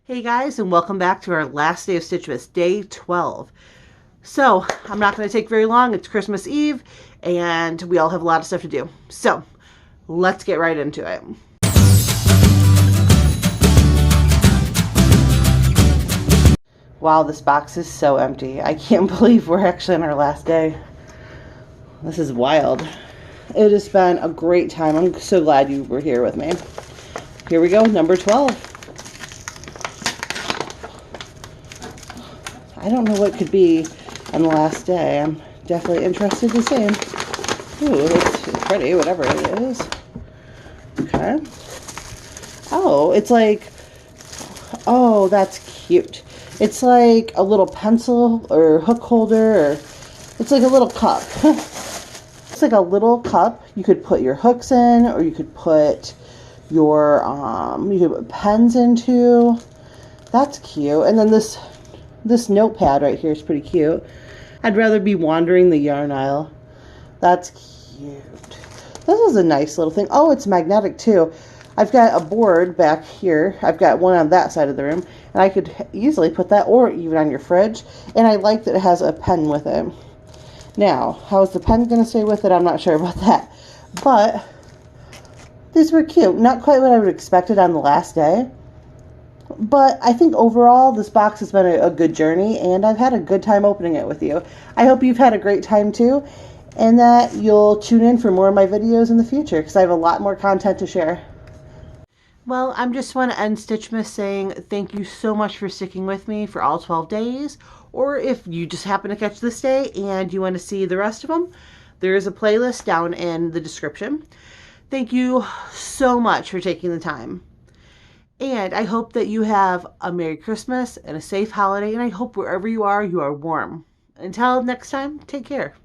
Hey guys, and welcome back to our last day of Stitchmas, day 12. So, I'm not going to take very long. It's Christmas Eve, and we all have a lot of stuff to do. So, let's get right into it. Wow, this box is so empty. I can't believe we're actually on our last day. This is wild. It has been a great time. I'm so glad you were here with me. Here we go, number 12. I don't know what could be on the last day. I'm definitely interested to see. Ooh, it's pretty, whatever it is. Okay. Oh, it's like, oh, that's cute. It's like a little pencil or hook holder, or it's like a little cup. It's like a little cup you could put your hooks in, or you could put your, you could put pens into. That's cute. And then this notepad right here is pretty cute. I'd rather be wandering the yarn aisle. That's cute. This is a nice little thing. Oh, it's magnetic too. I've got a board back here. I've got one on that side of the room, and I could easily put that, or even on your fridge. And I like that it has a pen with it. Now, how is the pen going to stay with it? I'm not sure about that. But these were cute. Not quite what I would have expected on the last day. But I think overall, this box has been a good journey, and I've had a good time opening it with you. I hope you've had a great time too, and that you'll tune in for more of my videos in the future, because I have a lot more content to share. Well, I just want to end Stitchmas saying thank you so much for sticking with me for all 12 days, or if you just happen to catch this day and you want to see the rest of them, there is a playlist down in the description. Thank you so much for taking the time. And I hope that you have a Merry Christmas and a safe holiday, and I hope wherever you are warm. Until next time, take care.